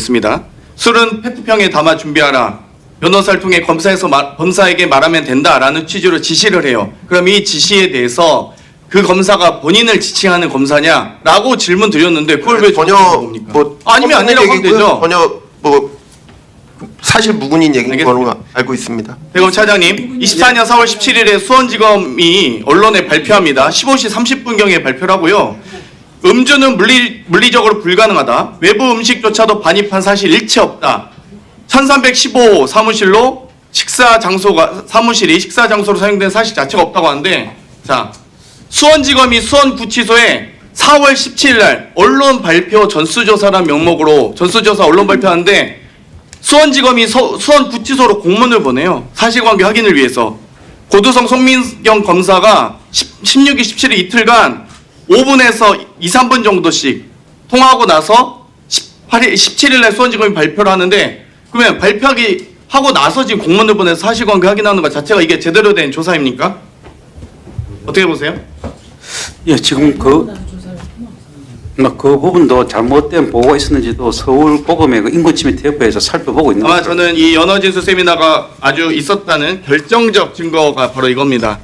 있습니다. 술은 페트병에 담아 준비하라. 변호사를 통해 검사에게 말하면 된다라는 취지로 지시를 해요. 그럼 이 지시에 대해서 그 검사가 본인을 지칭하는 검사냐라고 질문 드렸는데 그걸 왜 전혀 봅니까? 뭐 아니면 아니라고 하면 되죠. 전혀 뭐 사실 무근인 얘기인 걸로 알고 있습니다. 대검 차장님, 24년 4월 17일에 수원지검이 언론에 발표합니다. 15시 30분경에 발표를 하고요. 음주는 물리적으로 불가능하다. 외부 음식조차도 반입한 사실 일체 없다. 1315 사무실로 사무실이 식사 장소로 사용된 사실 자체가 없다고 하는데, 자, 수원지검이 수원구치소에 4월 17일 날 언론 발표 전수조사란 명목으로 전수조사 언론 발표하는데 수원지검이 수원구치소로 공문을 보내요. 사실관계 확인을 위해서. 고두성 송민경 검사가 16일, 17일 이틀간 5분에서 2, 3분 정도씩 통화하고 나서 17일 날 수원지검이 발표를 하는데, 그러면 하고 나서 지금 공문을 보내서 사실관계 확인하는 것 자체가 이게 제대로 된 조사입니까? 어떻게 보세요? 예, 지금 그 부분도 잘못된 보고가 있었는지도 서울고검의 그 인권침해대표에서 살펴보고 있는 아마 거죠. 저는 이 연어진수 세미나가 아주 있었다는 결정적 증거가 바로 이겁니다.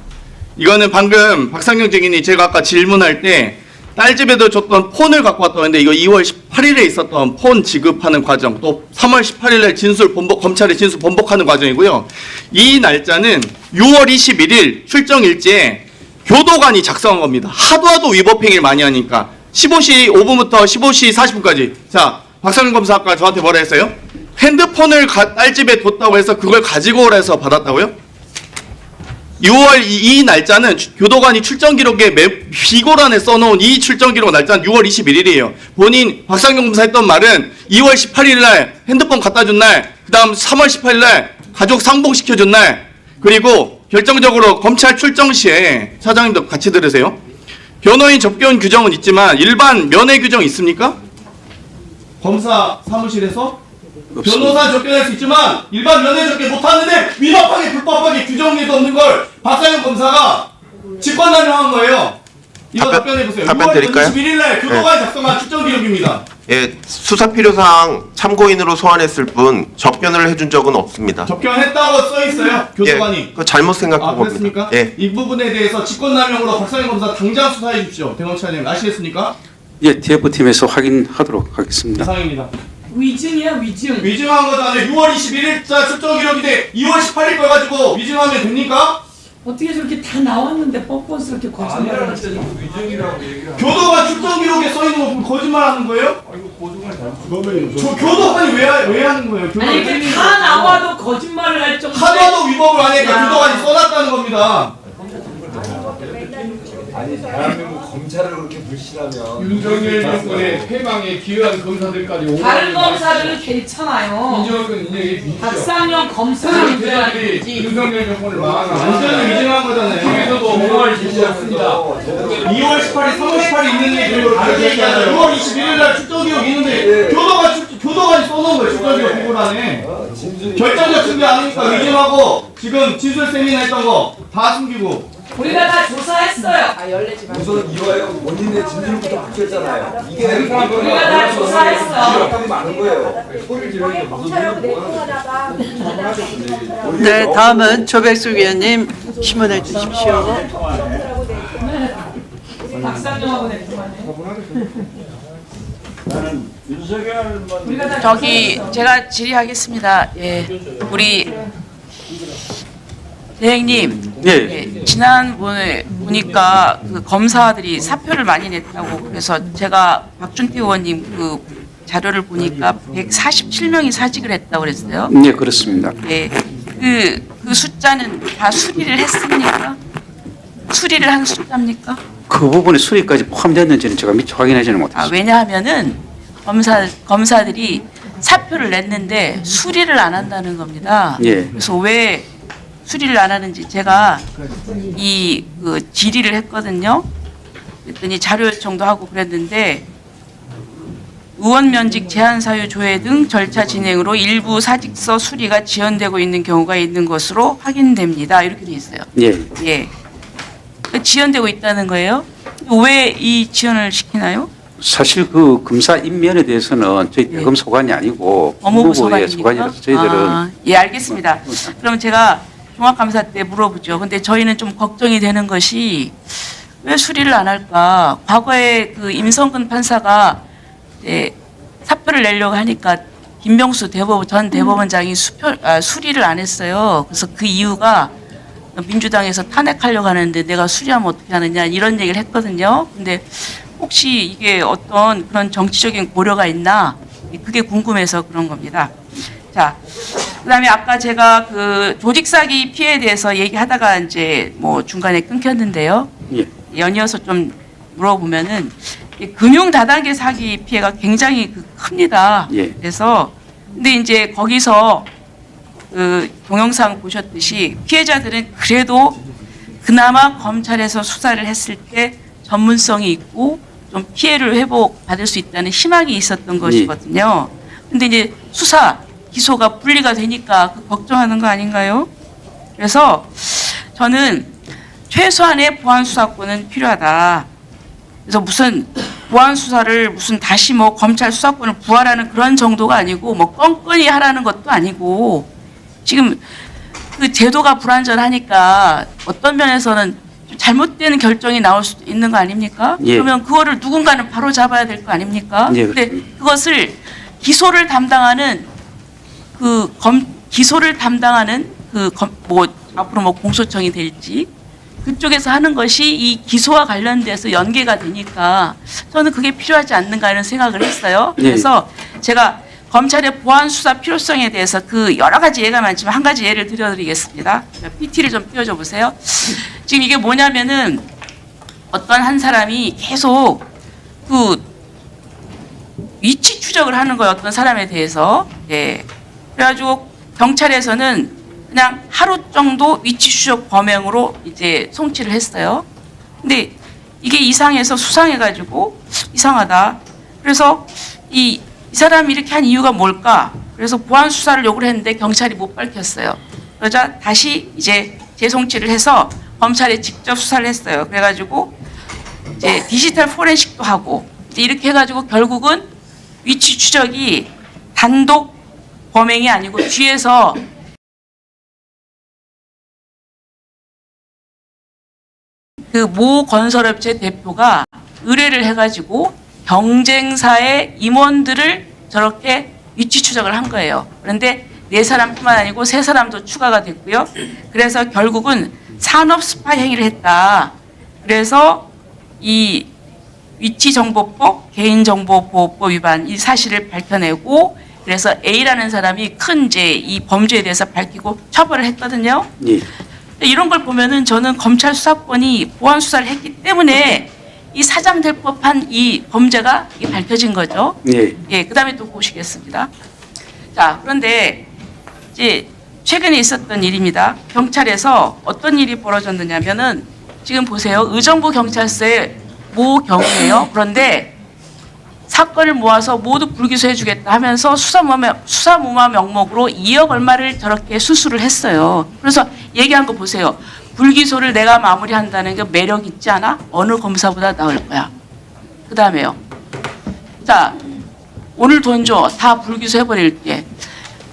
이거는 방금 박상경 증인이 제가 아까 질문할 때 딸 집에도 줬던 폰을 갖고 왔다고 했는데 이거 2월 18일에 있었던 폰 지급하는 과정, 또 3월 18일에 검찰에 진술 번복하는 과정이고요. 이 날짜는 6월 21일 출정 일지에 교도관이 작성한 겁니다. 하도 위법행위를 많이 하니까 15시 5분부터 15시 40분까지. 자, 박상현 검사 아까 저한테 뭐라 했어요? 핸드폰을 딸 집에 뒀다고 해서 그걸 가지고 오라 해서 받았다고요? 6월 이 날짜는 교도관이 출정 기록에 비고란에 써놓은 이 출정 기록 날짜는 6월 21일이에요. 본인 박상경 검사 했던 말은 2월 18일 날 핸드폰 갖다 준 날, 그 다음 3월 18일 날 가족 상봉시켜준 날, 그리고 결정적으로 검찰 출정 시에 차장님도 같이 들으세요. 변호인 접견 규정은 있지만 일반 면회 규정 있습니까? 검사 사무실에서 변호사 접견할 수 있지만 일반 면회 접견 못하는데 위법하게 불법하게 규정에도 없는 걸 박상현 검사가 직권남용한 거예요. 이거 답변해보세요. 답변 드릴까요? 21일 날 교도관이 작성한 출정 기록입니다. 예, 수사 필요사항 참고인으로 소환했을 뿐 접견을 해준 적은 없습니다. 접견했다고 써 있어요. 교도관이. 예, 그 잘못 생각한 겁니다. 그렇습니까? 예. 이 부분에 대해서 직권남용으로 박상현 검사 당장 수사해 주십시오. 대검찰님 아시겠습니까? 예, TF팀에서 확인하도록 하겠습니다. 이상입니다. 위증이야 위증. 위증한 거도 아니고 6월 21일자 출정 기록인데 2월 18일 거 가지고 위증하면 됩니까? 어떻게 저렇게 다 나왔는데 뻔뻔스럽게 거짓말을 하지? 교도관 출정 기록에 써 있는 거 보면 거짓말하는 거예요? 저 교도관이 왜 하는 거예요? 아니 이게 다 나와도 거짓말을 할 정도로. 하나도 위법을 안 하니까 교도관이 써놨다는 겁니다. 아니 대한민국 검찰을 그렇게 불신하면 윤석열 정권의 패망에 기여한 검사들까지 다른 검사들은 괜찮아요. 이정은 이제 박상현 검사는 문제지. 윤석열 정권을 망하는 완전히 위증한 거잖아요. 중에서도 공무원을 지시했습니다. 2월 18일, 3월 18일 있는 얘기를 다르게 얘기하잖아요. 6월 21일 날 출정 기록 있는데 교도관이 써놓은 거예요. 출정 기록 비고란에. 결정적 증거 아니니까 위증하고 지금 진술 세미나 했던 거 다 숨기고. 우리가 다 조사했어요. 우선 이와요 원인의 진술부터 바뀌었잖아요. 이게 우리가 다 조사했어. 기록감이 많은 거예요. 네, 다음은 조백수 위원님 심문해 주십시오. 박상현하고 냈구만요. 저기 제가 질의하겠습니다. 예, 우리 대행님, 예. 지난번에 보니까 그 검사들이 사표를 많이 냈다고 그래서 제가 박준태 의원님 그 자료를 보니까 147명이 사직을 했다고 그랬어요. 예, 그렇습니다. 예, 그 숫자는 다 수리를 했습니까? 수리를 한 숫자입니까? 그 부분에 수리까지 포함됐는지는 제가 미처 확인하지는 못했습니다. 왜냐하면은 검사들이 사표를 냈는데 수리를 안 한다는 겁니다. 예. 그래서 왜 수리를 안 하는지 제가 그 질의를 했거든요. 그랬더니 자료 요청도 하고 그랬는데 의원 면직 제한 사유 조회 등 절차 진행으로 일부 사직서 수리가 지연되고 있는 경우가 있는 것으로 확인됩니다. 이렇게 돼 있어요. 예. 예. 지연되고 있다는 거예요. 왜 이 지연을 시키나요? 사실 그 검사 임면에 대해서는 저희 대검 소관이 아니고 법무부 소관이라서 소관입니까? 저희들은 예, 알겠습니다. 그럼 제가 종합감사 때 물어보죠. 근데 저희는 좀 걱정이 되는 것이 왜 수리를 안 할까? 과거에 그 임성근 판사가 이제 사표를 내려고 하니까 김병수 전 대법원장이 수리를 안 했어요. 그래서 그 이유가 민주당에서 탄핵하려고 하는데 내가 수리하면 어떻게 하느냐 이런 얘기를 했거든요. 근데 혹시 이게 어떤 그런 정치적인 고려가 있나? 그게 궁금해서 그런 겁니다. 자, 그다음에 아까 제가 그 조직 사기 피해에 대해서 얘기하다가 이제 뭐 중간에 끊겼는데요. 예. 연이어서 좀 물어보면은 이 금융 다단계 사기 피해가 굉장히 큽니다. 예. 그래서 근데 이제 거기서 그 동영상 보셨듯이 피해자들은 그래도 그나마 검찰에서 수사를 했을 때 전문성이 있고 좀 피해를 회복받을 수 있다는 희망이 있었던 것이거든요. 근데 이제 수사, 기소가 분리가 되니까 걱정하는 거 아닌가요? 그래서 저는 최소한의 보안 수사권은 필요하다. 그래서 무슨 보안 수사를 무슨 다시 뭐 검찰 수사권을 부활하는 그런 정도가 아니고 뭐 껌껌이 하라는 것도 아니고 지금 그 제도가 불완전하니까 어떤 면에서는 좀 잘못된 결정이 나올 수도 있는 거 아닙니까? 예. 그러면 그거를 누군가는 바로 잡아야 될 거 아닙니까? 예, 근데 그렇습니다. 그것을 기소를 담당하는 기소를 담당하는 뭐 앞으로 뭐 공소청이 될지 그쪽에서 하는 것이 이 기소와 관련돼서 연계가 되니까 저는 그게 필요하지 않는가 하는 생각을 했어요. 예. 그래서 제가 검찰의 보안 수사 필요성에 대해서 그 여러 가지 예가 많지만 한 가지 예를 들어드리겠습니다. PT를 좀 띄워줘 보세요. 지금 이게 뭐냐면은 어떤 한 사람이 계속 그 위치 추적을 하는 거예요. 어떤 사람에 대해서. 예. 그래가지고 경찰에서는 그냥 하루 정도 위치 추적 범행으로 이제 송치를 했어요. 근데 이게 이상해서 수상해가지고 이상하다. 그래서 이 사람이 이렇게 한 이유가 뭘까? 그래서 보안 수사를 요구를 했는데 경찰이 못 밝혔어요. 그러자 다시 이제 재송치를 해서 검찰에 직접 수사를 했어요. 그래가지고 이제 디지털 포렌식도 하고 이제 이렇게 해가지고 결국은 위치 추적이 단독 범행이 아니고 뒤에서 그 모 건설업체 대표가 의뢰를 해가지고 경쟁사의 임원들을 저렇게 위치 추적을 한 거예요. 그런데 4사람뿐만 아니고 3사람도 추가가 됐고요. 그래서 결국은 산업 스파이 행위를 했다. 그래서 이 위치정보법, 개인정보보호법 위반 이 사실을 밝혀내고 그래서 A라는 사람이 큰 이제 이 범죄에 대해서 밝히고 처벌을 했거든요. 예. 이런 걸 보면은 저는 검찰 수사권이 보안 수사를 했기 때문에 이 사장될 법한 이 범죄가 이게 밝혀진 거죠. 예. 예, 그다음에 또 보시겠습니다. 자, 그런데 이제 최근에 있었던 일입니다. 경찰에서 어떤 일이 벌어졌느냐면은 지금 보세요. 의정부 경찰서의 모 경이에요. 그런데 사건을 모아서 모두 불기소해 주겠다 하면서 수사무마 명목으로 2억 얼마를 저렇게 수수를 했어요. 그래서 얘기한 거 보세요. 불기소를 내가 마무리한다는 게 매력 있지 않아? 어느 검사보다 나을 거야. 그 다음에요. 자, 오늘 돈 줘. 다 불기소해버릴게.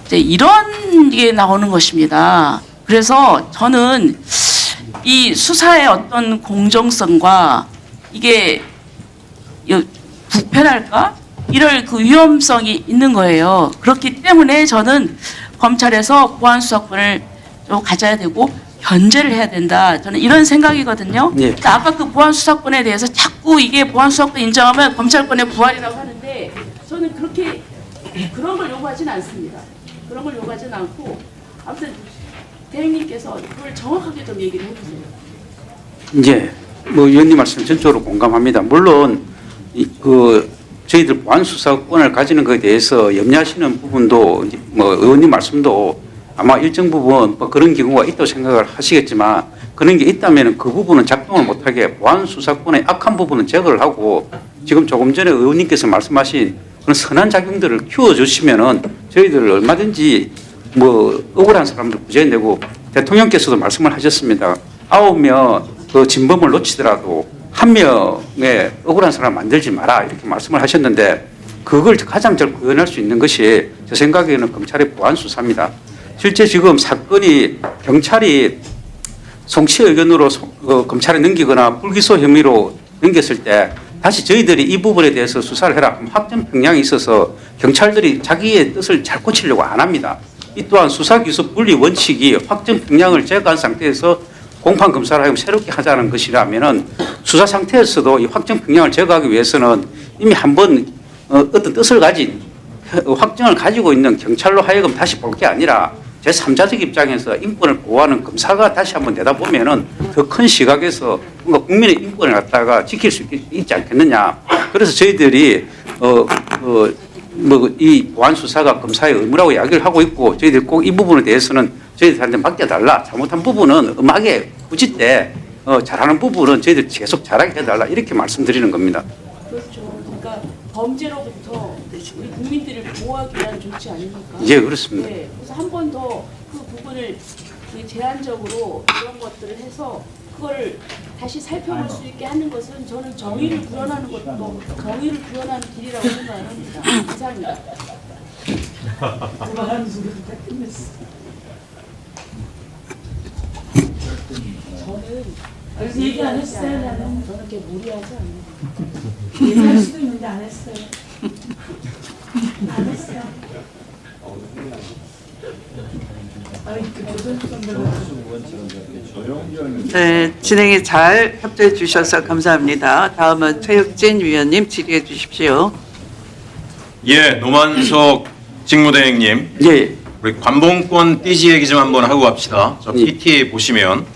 이제 이런 게 나오는 것입니다. 그래서 저는 이 수사의 어떤 공정성과 이게 불편할까? 이럴 그 위험성이 있는 거예요. 그렇기 때문에 저는 검찰에서 보안 수사권을 좀 가져야 되고 견제를 해야 된다. 저는 이런 생각이거든요. 예. 아까 그 보안 수사권에 대해서 자꾸 이게 보안 수사권 인정하면 검찰권의 부활이라고 하는데 저는 그렇게 그런 걸 요구하지는 않습니다. 그런 걸 요구하지는 않고 아무튼 대행님께서 그걸 정확하게 좀 얘기를 해주세요. 예. 뭐 의원님 말씀 전적으로 공감합니다. 물론 저희들 보안 수사권을 가지는 것에 대해서 염려하시는 부분도 뭐 의원님 말씀도 아마 일정 부분 뭐 그런 경우가 있다고 생각을 하시겠지만 그런 게 있다면 그 부분은 작동을 못하게 보안 수사권의 악한 부분은 제거를 하고 지금 조금 전에 의원님께서 말씀하신 그런 선한 작용들을 키워주시면은 저희들 얼마든지 뭐 억울한 사람들 구제되고 대통령께서도 말씀을 하셨습니다. 9명 그 진범을 놓치더라도 한 명의 억울한 사람 만들지 마라 이렇게 말씀을 하셨는데 그걸 가장 잘 구현할 수 있는 것이 제 생각에는 검찰의 보안 수사입니다. 실제 지금 사건이 경찰이 송치 의견으로 검찰에 넘기거나 불기소 혐의로 넘겼을 때 다시 저희들이 이 부분에 대해서 수사를 해라. 확정 평량이 있어서 경찰들이 자기의 뜻을 잘 고치려고 안 합니다. 이 또한 수사기소 분리 원칙이 확정 평량을 제거한 상태에서 공판 검사를 하면 새롭게 하자는 것이라면은 수사 상태에서도 이 확정 평량을 제거하기 위해서는 이미 한번 어떤 뜻을 가진 확정을 가지고 있는 경찰로 하여금 다시 볼 게 아니라 제3자적 입장에서 인권을 보호하는 검사가 다시 한번 내다보면은 더 큰 시각에서 뭔가 국민의 인권을 갖다가 지킬 수 있지 않겠느냐. 그래서 저희들이 이 보안 수사가 검사의 의무라고 이야기를 하고 있고 저희들이 꼭 이 부분에 대해서는 저희들한테 맡겨달라. 잘못한 부분은 음악에 굳이 때 잘하는 부분은 저희들 계속 잘하게 해달라 이렇게 말씀드리는 겁니다. 그렇죠. 그러니까 범죄로부터 우리 국민들을 보호하기 위한 조치 아닙니까? 예, 그렇습니다. 네. 그래서 한 번 더 그 부분을 제한적으로 이런 것들을 해서 그걸 다시 살펴볼 수 있게 하는 것은 저는 정의를 구현하는 것도 정의를 구현하는 길이라고 생각합니다. 감사합니다. 말하는 소리도 다 끝냈어. 저는 그래서 얘기 안 했어요, 나는. 저는 그렇게 무리하지 않아요. 얘기할 수도 있는데 안 했어요. 안 했어요. 아니, 그 조선선배가 네, 진행에 잘 협조해 주셔서 감사합니다. 다음은 최혁진 위원님 질의해 주십시오. 예, 노만석 직무대행님, 예. 우리 관봉권 띠지 얘기 좀 한번 하고 갑시다. 저 예. PT 보시면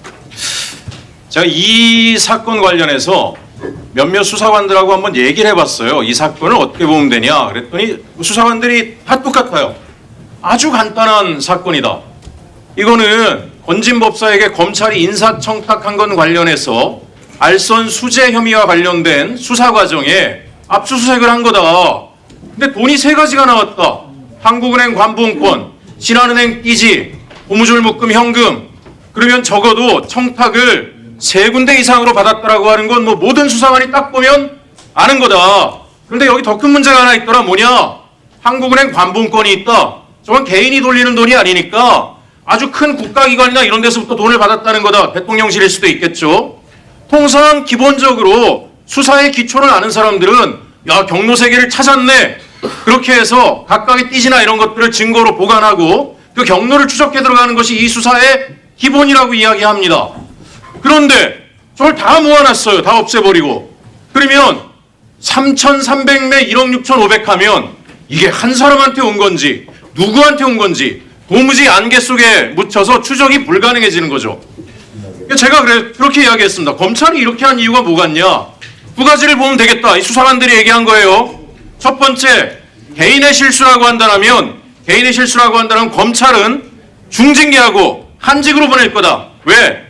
제가 이 사건 관련해서 몇몇 수사관들하고 한번 얘기를 해봤어요. 이 사건을 어떻게 보면 되냐 그랬더니 수사관들이 다 똑같아요. 아주 간단한 사건이다. 이거는 권진법사에게 검찰이 인사청탁한 건 관련해서 알선 수재 혐의와 관련된 수사 과정에 압수수색을 한 거다. 근데 돈이 세 가지가 나왔다. 한국은행 관봉권, 신한은행 띠지, 고무줄 묶음 현금. 그러면 적어도 청탁을 3군데 이상으로 받았다라고 하는 건 뭐 모든 수사관이 딱 보면 아는 거다. 그런데 여기 더 큰 문제가 하나 있더라. 뭐냐? 한국은행 관봉권이 있다. 저건 개인이 돌리는 돈이 아니니까 아주 큰 국가기관이나 이런 데서부터 돈을 받았다는 거다. 대통령실일 수도 있겠죠. 통상 기본적으로 수사의 기초를 아는 사람들은 야, 경로세계를 찾았네. 그렇게 해서 각각의 띠지나 이런 것들을 증거로 보관하고 그 경로를 추적해 들어가는 것이 이 수사의 기본이라고 이야기합니다. 그런데 저걸 다 모아놨어요. 다 없애버리고. 그러면 3,300매 1억 6,500 하면 이게 한 사람한테 온 건지 누구한테 온 건지 도무지 안개 속에 묻혀서 추적이 불가능해지는 거죠. 제가 그렇게 이야기했습니다. 검찰이 이렇게 한 이유가 뭐겠냐. 두 가지를 보면 되겠다. 이 수사관들이 얘기한 거예요. 첫 번째, 개인의 실수라고 한다면 검찰은 중징계하고 한직으로 보낼 거다. 왜?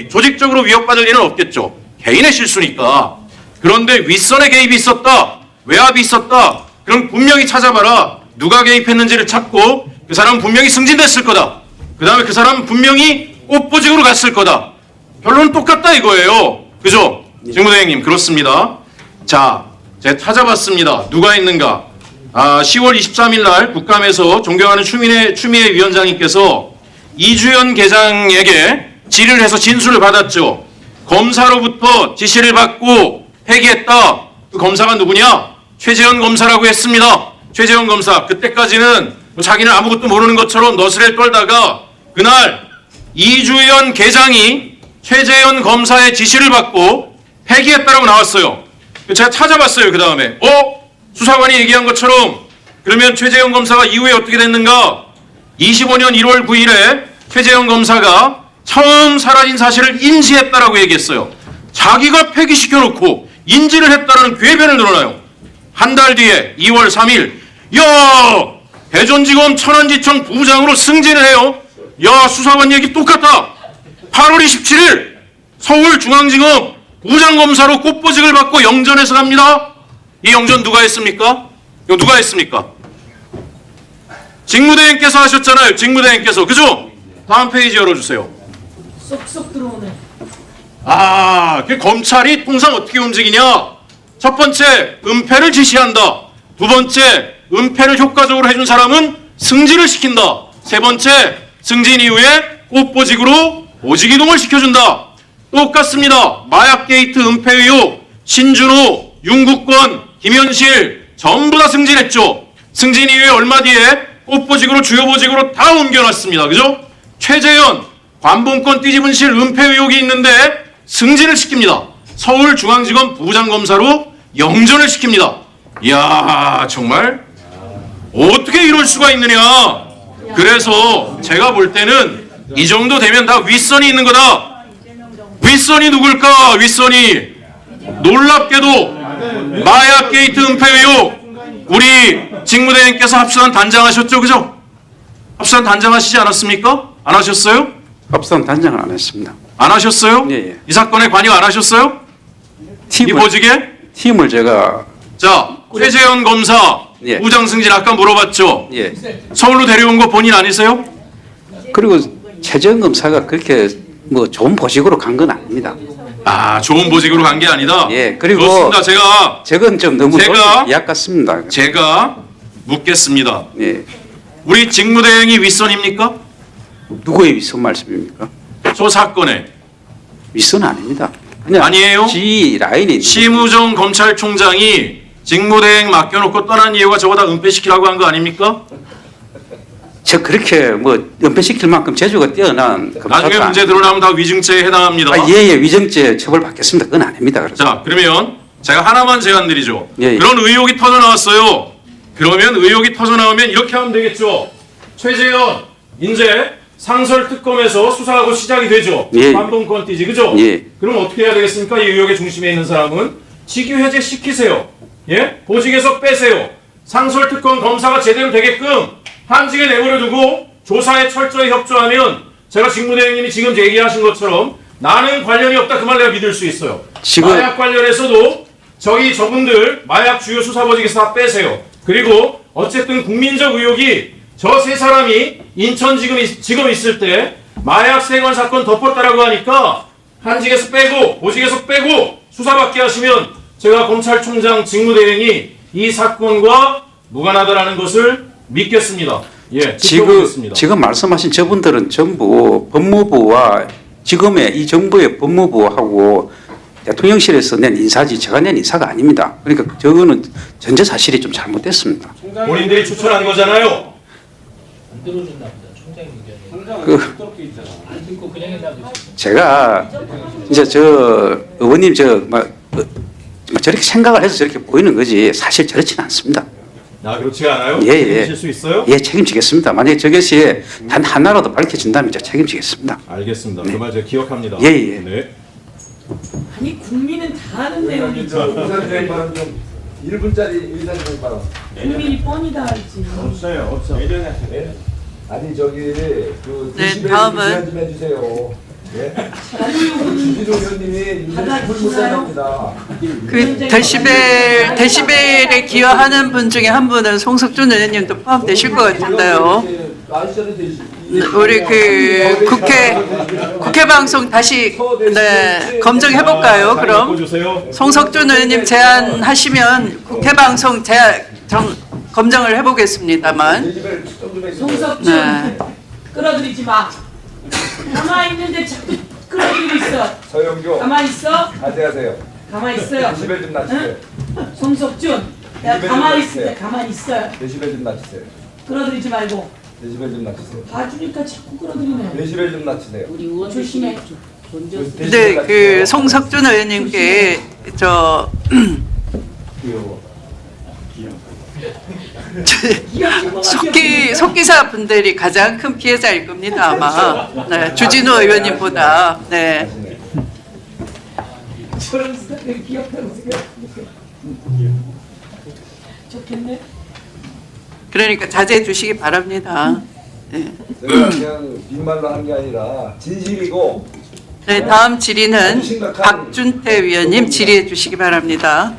조직적으로 위협받을 일은 없겠죠. 개인의 실수니까. 그런데 윗선의 개입이 있었다. 외압이 있었다. 그럼 분명히 찾아봐라. 누가 개입했는지를 찾고 그 사람은 분명히 승진됐을 거다. 그 다음에 그 사람은 분명히 꽃보직으로 갔을 거다. 결론은 똑같다 이거예요. 그죠? 직무대행님 그렇습니다. 자, 제가 찾아봤습니다. 누가 있는가? 10월 23일 날 국감에서 존경하는 추미애 위원장님께서 이주연 계장에게 질의를 해서 진술을 받았죠. 검사로부터 지시를 받고 회기했다. 그 검사가 누구냐? 최재현 검사라고 했습니다. 최재현 검사. 그때까지는 자기는 아무것도 모르는 것처럼 너스레 떨다가 그날 이주연 계장이 최재현 검사의 지시를 받고 회기했다라고 나왔어요. 제가 찾아봤어요. 그 다음에 수사관이 얘기한 것처럼 그러면 최재현 검사가 이후에 어떻게 됐는가? 25년 1월 9일에 최재현 검사가 처음 사라진 사실을 인지했다라고 얘기했어요. 자기가 폐기시켜놓고 인지를 했다라는 궤변을 늘어나요. 한 달 뒤에 2월 3일 야, 대전지검 천안지청 부장으로 승진을 해요. 야, 수사관 얘기 똑같다. 8월 27일 서울중앙지검 부장검사로 꽃보직을 받고 영전에서 갑니다. 이 영전 누가 했습니까? 이거 누가 했습니까? 직무대행께서 하셨잖아요. 직무대행께서. 그죠? 다음 페이지 열어주세요. 쏙쏙 들어오네. 그 검찰이 통상 어떻게 움직이냐? 첫 번째, 은폐를 지시한다. 두 번째, 은폐를 효과적으로 해준 사람은 승진을 시킨다. 세 번째, 승진 이후에 꽃보직으로 보직 이동을 시켜준다. 똑같습니다. 마약 게이트 은폐 의혹, 신준호, 윤국권, 김현실 전부 다 승진했죠. 승진 이후에 얼마 뒤에 꽃보직으로 주요 보직으로 다 옮겨놨습니다. 그죠? 최재현, 관본권 띠집은실 은폐 의혹이 있는데 승진을 시킵니다. 서울중앙지검 부장검사로 영전을 시킵니다. 이야, 정말 어떻게 이럴 수가 있느냐. 그래서 제가 볼 때는 이 정도 되면 다 윗선이 있는 거다. 윗선이 누굴까? 윗선이 놀랍게도 마약 게이트 은폐 의혹 우리 직무대행께서 합수단 단장하셨죠, 그죠? 합수단 단장하시지 않았습니까? 안 하셨어요? 합수단 단장은 안 했습니다. 안 하셨어요? 예, 예. 이 사건에 관여 안 하셨어요? 이 보직에? 팀을 제가 자, 최재현 검사 예. 부장 승진 아까 물어봤죠? 예. 서울로 데려온 거 본인 아니세요? 그리고 최재형 검사가 그렇게 뭐 좋은 보직으로 간 건 아닙니다. 좋은 보직으로 간 게 아니다. 예. 그리고 그렇습니다. 제가 저건 좀 너무 제가- 예약 같습니다. 묻겠습니다. 예. 우리 직무대행이 윗선입니까? 누구의 윗선 말씀입니까? 저 사건에 윗선 아닙니다. 그냥 아니에요? G 라인이 심우정 검찰총장이 직무대행 맡겨놓고 떠난 이유가 저거 다 은폐시키라고 한 거 아닙니까? 저 그렇게 뭐 은폐시킬 만큼 재주가 뛰어난 검사가 나중에 문제 드러나면 다 위증죄에 해당합니다. 예예 위정죄 처벌 받겠습니다. 그건 아닙니다. 그래서 자, 그러면 제가 하나만 제안 드리죠. 예, 예. 그런 의혹이 터져 나왔어요. 그러면 의혹이 터져 나오면 이렇게 하면 되겠죠. 최재현 이제 상설 특검에서 수사하고 시작이 되죠. 예. 반동권 띠지, 그죠? 예. 그럼 어떻게 해야 되겠습니까? 이 의혹의 중심에 있는 사람은 직위 해제 시키세요. 예? 보직에서 빼세요. 상설 특검 검사가 제대로 되게끔 한직에 내버려두고 조사에 철저히 협조하면 제가 직무대행님이 지금 얘기하신 것처럼 나는 관련이 없다 그 말 내가 믿을 수 있어요. 지금- 마약 관련해서도 저분들 마약 주요 수사보직에서 다 빼세요. 그리고 어쨌든 국민적 의혹이 저 세 사람이 인천지검 있을 때 마약 세관 사건 덮었다라고 하니까 한직에서 빼고 보직에서 빼고 수사받게 하시면 제가 검찰총장 직무대행이 이 사건과 무관하다라는 것을 믿겠습니다. 예, 지켜보겠습니다. 지금 말씀하신 저분들은 전부 법무부와 지금의 이 정부의 법무부하고 대통령실에서 낸 인사지 제가 낸 인사가 아닙니다. 그러니까 저거는 전제 사실이 좀 잘못됐습니다. 본인들이 추천한 거잖아요. 제가 이제 저 의원님 저렇게 생각을 해서 저렇게 보이는 거지 사실 저렇지는 않습니다. 그렇지 않아요? 예, 예. 책임지실 수 있어요? 예, 책임지겠습니다. 만약에 저것이 단 하나라도 밝혀진다면 제가 책임지겠습니다. 알겠습니다. 그 말 제가 기억합니다. 예, 예. 네. 아니 국민은 다 아는 내용이지. 의사진행 발언 좀 1분짜리 의사진행 발언. 국민이 뻔히 다 알지. 없어요. 아니 저기 그 네, 디시벨 다음은- 제한 좀 해주세요. 예? 주진호 의원님이 불못합니다. 그 데시벨에 기여하는 분 중에 한 분은 송석준 의원님도 포함되실 것 같은데요. 우리 그 국회 방송 다시 검증해 볼까요? 그럼 송석준 의원님 제안하시면 국회 방송 검증을 해보겠습니다만. 송석준 네. 끌어들이지 마. 가만히 있는데 자꾸 끌어들이고 있어. 서영교 가만히 있어. 자제하세요. 가만히 있어요. 데시벨 좀 낮추세요. 송석준. 내가 가만히 있을 때 가만히 있어요. 데시벨 좀 낮추세요. 끌어들이지 말고. 데시벨 좀 낮추세요. 봐주니까 자꾸 끌어들이네. 데시벨 좀 낮추세요. 우리 의원들 조심해. 근데 그 송석준 의원님께 속기사 분들이 가장 큰 피해자일 겁니다 아마. 네, 주진우 의원님보다. 네. 저런 스타일 기억하고 좋겠네. 그러니까 자제해 주시기 바랍니다. 네. 내가 그냥 빈말로 한 게 아니라 진심이고 네, 다음 질의는 박준태 위원님 질의해 주시기 바랍니다.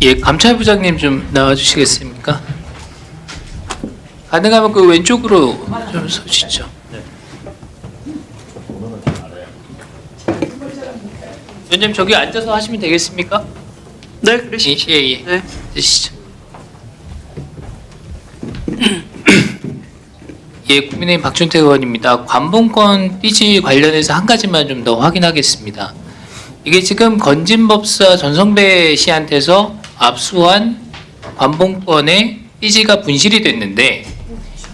예, 감찰부장님 좀 나와주시겠습니까? 가능하면 그 왼쪽으로 좀 서주시죠. 위원장님 저기 앉아서 하시면 되겠습니까? 네, 그러십시오. 예. 네. 드시죠. 예, 국민의힘 박준택 의원입니다. 관봉권 띠지 관련해서 한 가지만 좀 더 확인하겠습니다. 이게 지금 건진법사 전성배 씨한테서 압수한 관봉권의 띠지가 분실이 됐는데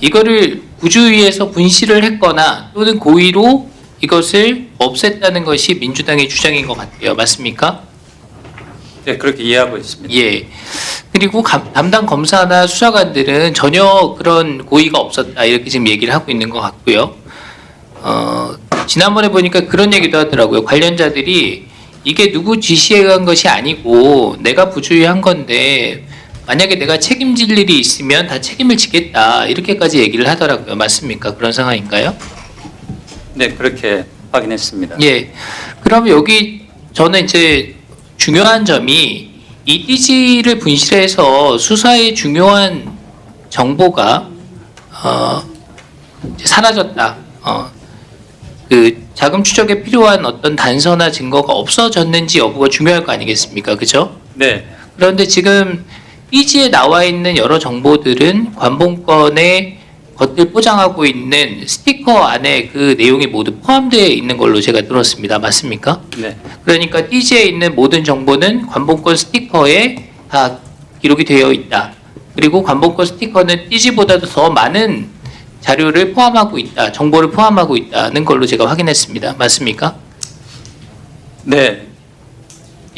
이거를 구주위에서 분실을 했거나 또는 고의로 이것을 없앴다는 것이 민주당의 주장인 것 같아요. 맞습니까? 네, 그렇게 이해하고 있습니다. 예. 그리고 담당 검사나 수사관들은 전혀 그런 고의가 없었다 이렇게 지금 얘기를 하고 있는 것 같고요. 지난번에 보니까 그런 얘기도 하더라고요. 관련자들이 이게 누구 지시에 의한 것이 아니고 내가 부주의한 건데 만약에 내가 책임질 일이 있으면 다 책임을 지겠다 이렇게까지 얘기를 하더라고요. 맞습니까? 그런 상황인가요? 네, 그렇게 확인했습니다. 예. 그럼 여기 저는 이제 중요한 점이 이 띠지를 분실해서 수사에 중요한 정보가 이제 사라졌다. 그 자금 추적에 필요한 어떤 단서나 증거가 없어졌는지 여부가 중요할 거 아니겠습니까? 그죠? 네, 그런데 지금 띠지에 나와 있는 여러 정보들은 관봉권의 겉을 포장하고 있는 스티커 안에 그 내용이 모두 포함되어 있는 걸로 제가 들었습니다. 맞습니까? 네, 그러니까 띠지에 있는 모든 정보는 관봉권 스티커에 다 기록이 되어 있다. 그리고 관봉권 스티커는 띠지보다도 더 많은 자료를 포함하고 있다. 정보를 포함하고 있다는 걸로 제가 확인했습니다. 맞습니까? 네.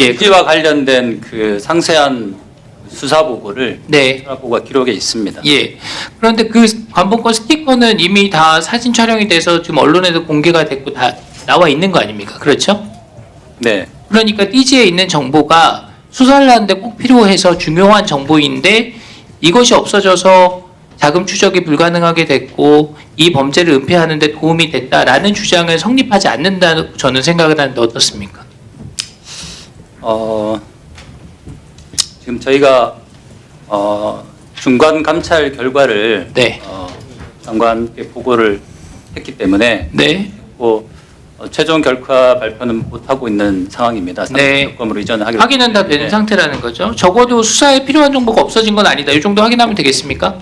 예. 띠지와 관련된 그 상세한 수사 보고를 네. 수사 보고가 기록에 있습니다. 예. 그런데 그 관봉권 스티커는 이미 다 사진 촬영이 돼서 지금 언론에도 공개가 됐고 다 나와 있는 거 아닙니까? 그렇죠? 네, 그러니까 띠지에 있는 정보가 수사를 하는데 꼭 필요해서 중요한 정보인데 이것이 없어져서 자금 추적이 불가능하게 됐고 이 범죄를 은폐하는 데 도움이 됐다라는 주장은 성립하지 않는다고 저는 생각을 하는데 어떻습니까? 지금 저희가 중간 감찰 결과를 네. 장관께 보고를 했기 때문에 네. 최종 결과 발표는 못 하고 있는 상황입니다. 네. 상권으로 이전하기로 확인은 다 되는 네. 상태라는 거죠. 적어도 수사에 필요한 정보가 없어진 건 아니다. 이 정도 확인하면 되겠습니까?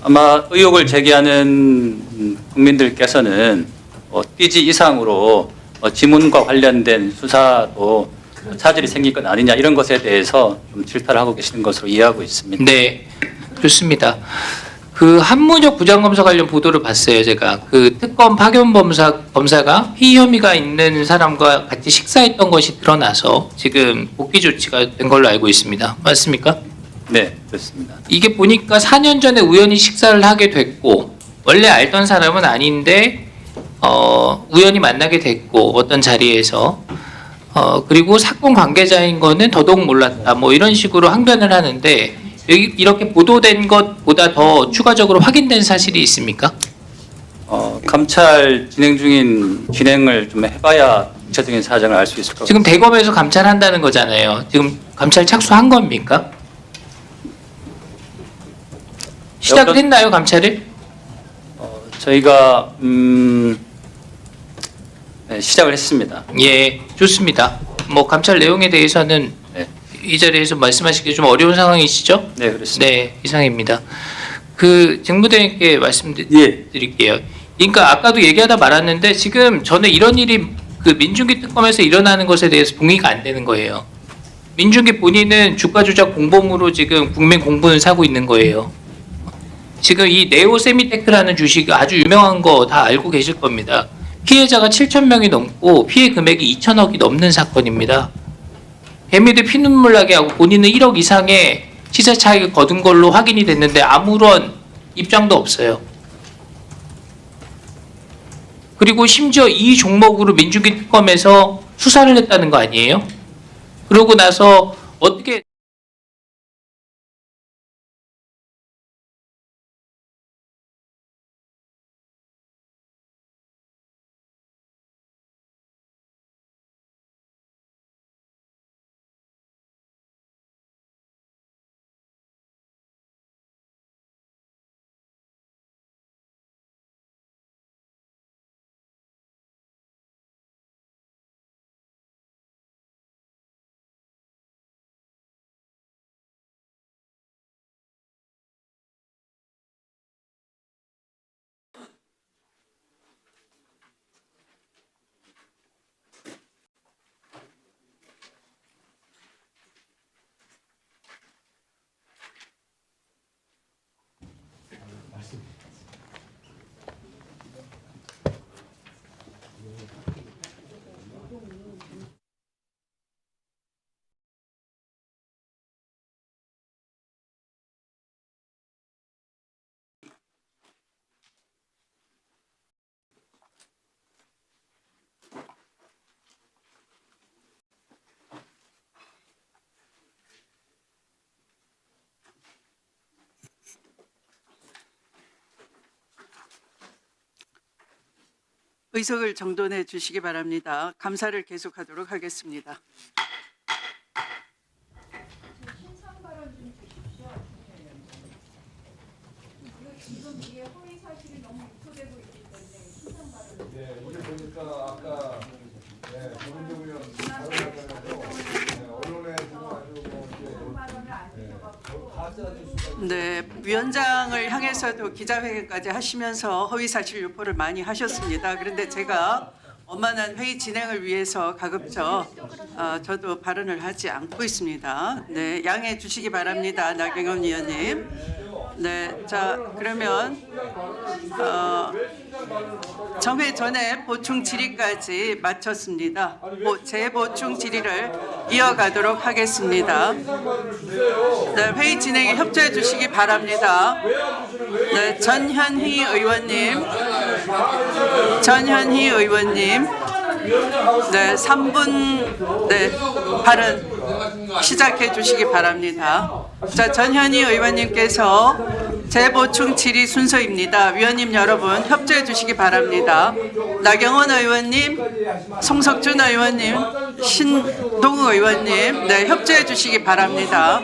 아마 의혹을 제기하는 국민들께서는 띠지 이상으로 지문과 관련된 수사도 차질이 생길 것 아니냐 이런 것에 대해서 좀 질타를 하고 계시는 것으로 이해하고 있습니다. 네, 좋습니다. 그 한문혁 부장검사 관련 보도를 봤어요. 제가 그 특검 파견 검사가 피의 혐의가 있는 사람과 같이 식사했던 것이 드러나서 지금 복귀 조치가 된 걸로 알고 있습니다. 맞습니까? 네, 그렇습니다. 이게 보니까 4년 전에 우연히 식사를 하게 됐고 원래 알던 사람은 아닌데 우연히 만나게 됐고 어떤 자리에서 그리고 사건 관계자인 거는 더더욱 몰랐다. 뭐 이런 식으로 항변을 하는데 이렇게 보도된 것보다 더 추가적으로 확인된 사실이 있습니까? 감찰 진행을 좀 해봐야 구체적인 사정을 알 수 있을 것 같습니다. 지금 대검에서 감찰한다는 거잖아요. 지금 감찰 착수한 겁니까? 시작을 했나요, 감찰을? 저희가 네, 시작을 했습니다. 예, 좋습니다. 뭐 감찰 내용에 대해서는 네. 이 자리에서 말씀하시기 좀 어려운 상황이시죠? 네, 그렇습니다. 네, 이상입니다. 그 직무대행께 예. 말씀드릴게요. 그러니까 아까도 얘기하다 말았는데 지금 저는 이런 일이 그 민중기 특검에서 일어나는 것에 대해서 동의가 안 되는 거예요. 민중기 본인은 주가 조작 공범으로 지금 국민 공분을 사고 있는 거예요. 지금 이 네오세미테크라는 주식 아주 유명한 거 다 알고 계실 겁니다. 피해자가 7,000명이 넘고 피해 금액이 2,000억이 넘는 사건입니다. 개미들 피눈물 나게 하고 본인은 1억 이상의 시세 차익을 거둔 걸로 확인이 됐는데 아무런 입장도 없어요. 그리고 심지어 이 종목으로 민주기 특검에서 수사를 했다는 거 아니에요? 그러고 나서 어떻게 의석을 정돈해 주시기 바랍니다. 감사를 계속하도록 하겠습니다. 네, 이게 보니까 아까 조은정 의원 언론에 지금 아주 네, 위원장을 향해서도 기자회견까지 하시면서 허위사실 유포를 많이 하셨습니다. 그런데 제가 원만한 회의 진행을 위해서 가급적 저도 발언을 하지 않고 있습니다. 네, 양해해 주시기 바랍니다. 나경원 의원님. 네, 자 그러면 정회 전에 보충 질의까지 마쳤습니다. 재보충 질의를 이어가도록 하겠습니다. 네, 회의 진행에 협조해 주시기 바랍니다. 네, 전현희 의원님, 네, 3분 네, 발언 시작해 주시기 바랍니다. 자, 전현희 의원님께서 재보충 질의 순서입니다. 위원님 여러분 협조해 주시기 바랍니다. 나경원 의원님, 송석준 의원님, 신동우 의원님, 네, 협조해 주시기 바랍니다.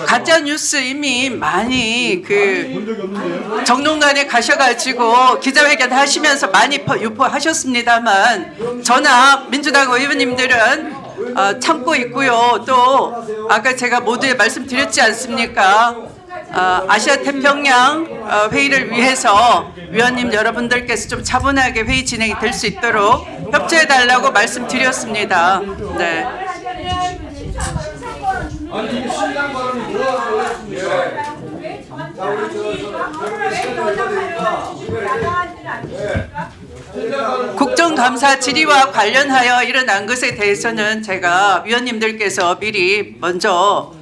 가짜 뉴스 이미 많이 정론관에 가셔가지고 기자회견 하시면서 많이 유포하셨습니다만 저나 민주당 의원님들은 참고 있고요. 또 아까 제가 모두에 말씀드렸지 않습니까? 아시아 태평양 회의를 위해서 위원님 여러분들께서 좀 차분하게 회의 진행이 될 수 있도록 협조해 달라고 말씀드렸습니다. 네. 아니 이게 신당 발언이 뭐가 걸렸습니까? 국정감사 질의와 관련하여 일어난 것에 대해서는 제가 위원님들께서 미리 먼저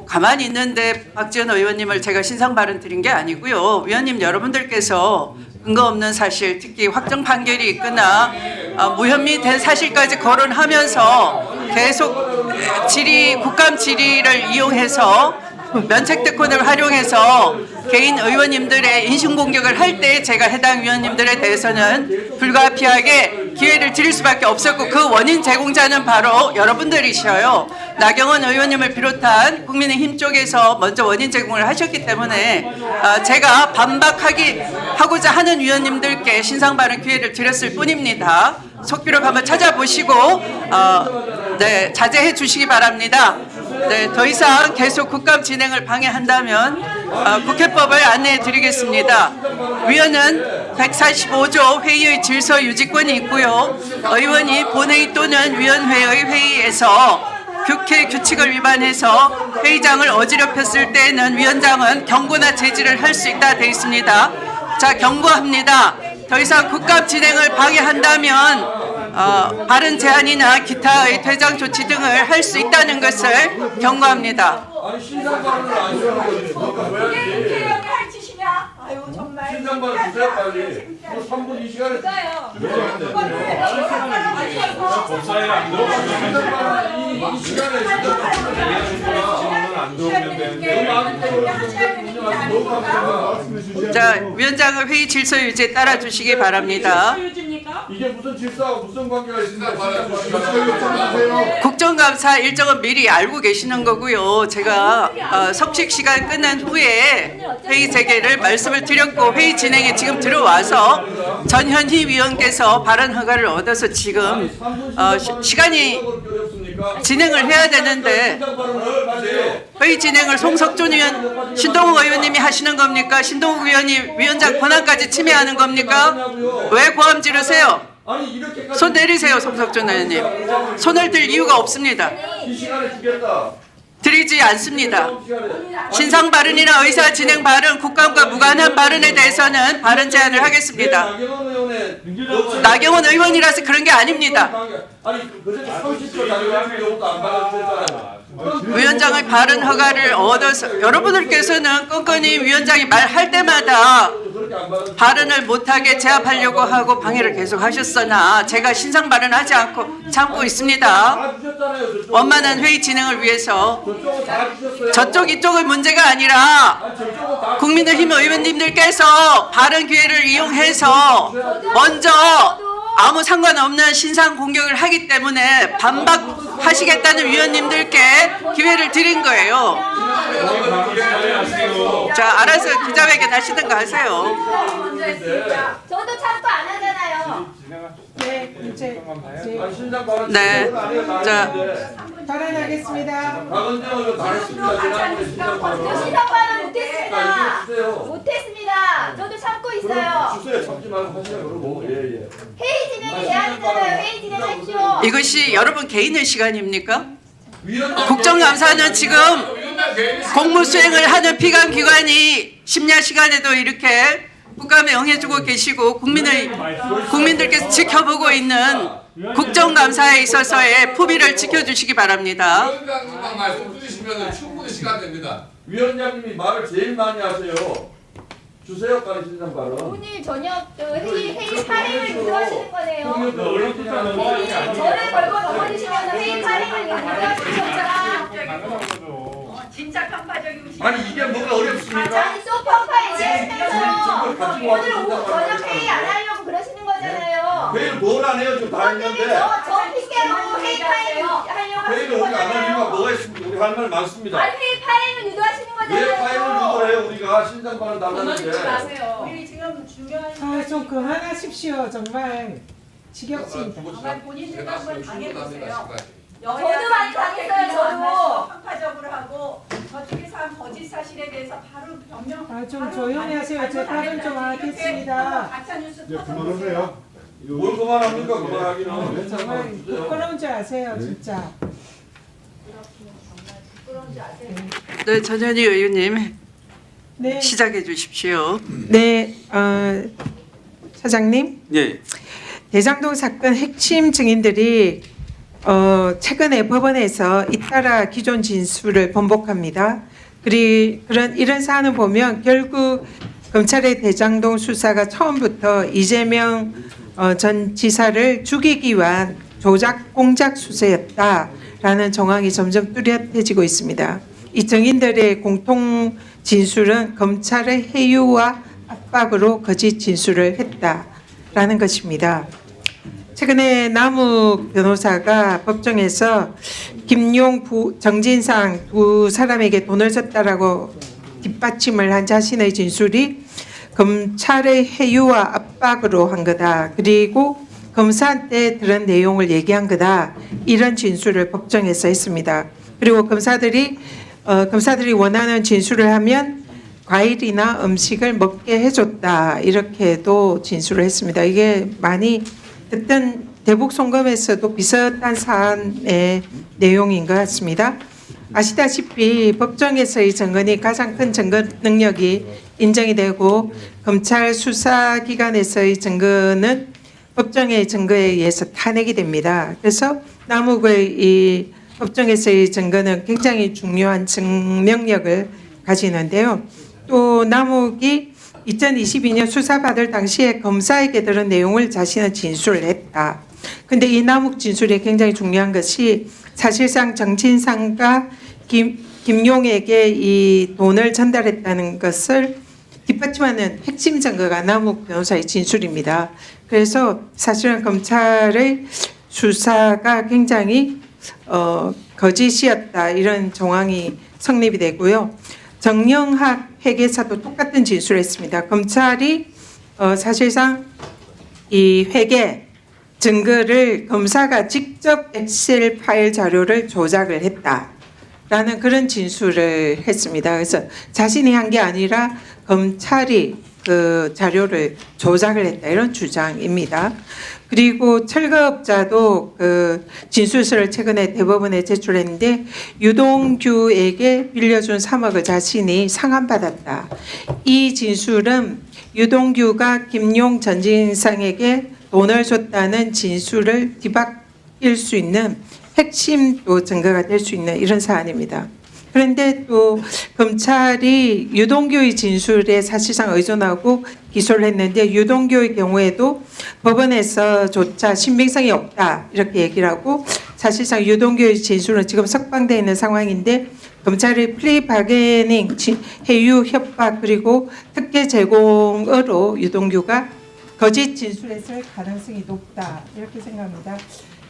가만히 있는데 박지원 의원님을 제가 신상 발언 드린 게 아니고요. 위원님 여러분들께서 근거 없는 사실, 특히 확정 판결이 있거나 무혐의 된 사실까지 거론하면서 계속 국감 질의를 이용해서 면책특권을 활용해서 개인 의원님들의 인신공격을 할 때 제가 해당 위원님들에 대해서는 불가피하게 기회를 드릴 수밖에 없었고 그 원인 제공자는 바로 여러분들이셔요. 나경원 의원님을 비롯한 국민의힘 쪽에서 먼저 원인 제공을 하셨기 때문에 제가 반박하고자 하는 위원님들께 신상 발언 기회를 드렸을 뿐입니다. 속기록 한번 찾아보시고 네, 자제해 주시기 바랍니다. 네, 더 이상 계속 국감 진행을 방해한다면 국회법을 안내해 드리겠습니다. 위원은 145조 회의의 질서 유지권이 있고요. 의원이 본회의 또는 위원회의 회의에서 국회 규칙을 위반해서 회의장을 어지럽혔을 때에는 위원장은 경고나 제지를 할 수 있다 되어 있습니다. 자, 경고합니다. 더 이상 국감 진행을 방해한다면 발언 제한이나 기타의 퇴장 조치 등을 할 수 있다는 것을 경고합니다. 아니 신상 발언을 안 하는 거지. 국회의원이 할 짓이냐? 아유 정말. 신상 발언 주세요 빨리. 3분 이 시간에. 법사에 안 들어가면 신상 발언 이 시간에 안 자, 위원장은 회의 질서 유지에 따라 주시기 바랍니다. 이게 무슨 질서하고 무슨 관계가 있습니까? 국정감사 일정은 미리 알고 계시는 거고요. 제가 석식 시간 끝난 후에 회의 재개를 말씀을 드렸고 회의 진행에 지금 들어와서 전현희 위원께서 발언 허가를 얻어서 지금 시간이 진행을 해야 되는데 회의 진행을 송석준 의원, 신동욱 의원님이 하시는 겁니까? 신동욱 의원님 위원장 권한까지 침해하는 겁니까? 왜 고함 지르세요? 손 내리세요, 송석준 의원님. 손을 들 이유가 없습니다. 이 시간에 주겠다. 드리지 않습니다. 신상 발언이나 의사 진행 발언, 국감과 무관한 발언에 대해서는 발언 제한을 하겠습니다. 나경원 의원이라서 그런 게 아닙니다. 위원장의 발언 허가를 얻어서 여러분들께서는 끈끈이 위원장이 말할 때마다 발언을 못하게 제압하려고 하고 방해를 계속 하셨으나 제가 신상 발언하지 않고 참고 있습니다. 원만한 회의 진행을 위해서 저쪽 이쪽의 문제가 아니라 국민의힘 의원님들께서 발언 기회를 이용해서 먼저 아무 상관없는 신상 공격을 하기 때문에 반박하시겠다는 위원님들께 기회를 드린 거예요. 자, 알아서 기자회견 하시든가 하세요. 저도 참고 안 하잖아요. 네. 자, 발언하겠습니다. 저 시사과는 못했습니다. 못했습니다. 저도 참고 있어요. 회의 진행이 제한이잖아요. 회의 진행하십시오. 이것이 여러분 개인의 시간입니까? 국정감사는 지금 공무 수행을 하는 피감기관이 심야 시간에도 이렇게 국감에 응해주고 계시고 국민들께서 지켜보고 있는 국정감사에 있어서의 품위를 지켜주시기 바랍니다. 위원장님만 말씀 드리시면 충분히 시간 됩니다. 위원장님이 말을 제일 많이 하세요. 주세요, 빨리 신상 발언. 오늘 저녁 회의 파행을 유도하시는 거네요. 저를 저를 걸고 넘어지시면 회의 파행을 유도하시는 진짜 편파적이고 아니 이게 뭐가 어렵습니까? 아니 소파파 얘기하시면서요. 오늘 오후 저녁 회의 안 하려고 그러시는 거잖아요. 회의를 뭘 안 해요? 지금 다 했는데. 저 핑계로 회의 파행 하려고 회의를 하시는 우리가 안 할 이유가 거잖아요. 뭐가 있습니까? 우리 할 말 많습니다. 아니 회의 파행을 유도하시는 왜 파행을 거잖아요. 유도해요? 우리가 신상 발언 달라는데. 우리 지금 중요한 좀 그만하십시오. 정말 지겹습니다. 정말 본인들도 한번 당해보세요. 저도 많이 당했어요. 저도. 편파적으로 하고 저쪽에서 한 거짓 사실에 대해서 바로 변명. 좀 조용히 하세요. 제 발언 좀 하겠습니다. 가짜뉴스 그만하세요. 뭘 그만합니까? 그만하기는. 정말 부끄러운 줄 아세요, 진짜. 네, 전현희 의원님 네, 시작해 주십시오. 네, 사장님. 예. 대장동 사건 핵심 증인들이 최근에 법원에서 잇따라 기존 진술을 번복합니다. 이런 사안을 보면 결국 검찰의 대장동 수사가 처음부터 이재명 전 지사를 죽이기 위한 조작 공작 수사였다라는 정황이 점점 뚜렷해지고 있습니다. 이 증인들의 공통 진술은 검찰의 해유와 압박으로 거짓 진술을 했다라는 것입니다. 최근에 남욱 변호사가 법정에서 김용, 정진상 두 사람에게 돈을 줬다라고 뒷받침을 한 자신의 진술이 검찰의 해유와 압박으로 한 거다. 그리고 검사한테 들은 내용을 얘기한 거다. 이런 진술을 법정에서 했습니다. 그리고 검사들이 원하는 진술을 하면 과일이나 음식을 먹게 해줬다. 이렇게도 진술을 했습니다. 이게 많이 듣던 대북 송금에서도 비슷한 사안의 내용인 것 같습니다. 아시다시피 법정에서의 증언이 가장 큰 증거 능력이 인정이 되고 검찰 수사기관에서의 증거는 법정의 증거에 의해서 탄핵이 됩니다. 그래서 남욱의 이 법정에서의 증거는 굉장히 중요한 증명력을 가지는데요. 또 남욱이 2022년 수사받을 당시에 검사에게 들은 내용을 자신은 진술을 했다. 근데 이 남욱 진술이 굉장히 중요한 것이 사실상 정진상과 김용에게 이 돈을 전달했다는 것을 뒷받침하는 핵심 증거가 남욱 변호사의 진술입니다. 그래서 사실은 검찰의 수사가 굉장히 거짓이었다 이런 정황이 성립이 되고요. 정영학 회계사도 똑같은 진술을 했습니다. 검찰이 사실상 이 회계 증거를 검사가 직접 엑셀 파일 자료를 조작을 했다라는 그런 진술을 했습니다. 그래서 자신이 한 게 아니라 검찰이 그 자료를 조작을 했다 이런 주장입니다. 그리고 철거업자도 그 진술서를 최근에 대법원에 제출했는데 유동규에게 빌려준 3억을 자신이 상환받았다. 이 진술은 유동규가 김용 전진상에게 돈을 줬다는 진술을 뒤바뀔 수 있는 핵심 또 증거가 될 수 있는 이런 사안입니다. 그런데 또 검찰이 유동규의 진술에 사실상 의존하고 기소를 했는데 유동규의 경우에도 법원에서조차 신빙성이 없다 이렇게 얘기를 하고 사실상 유동규의 진술은 지금 석방되어 있는 상황인데 검찰의 플리 바게닝, 해유 협박 그리고 특혜 제공으로 유동규가 거짓 진술했을 가능성이 높다 이렇게 생각합니다.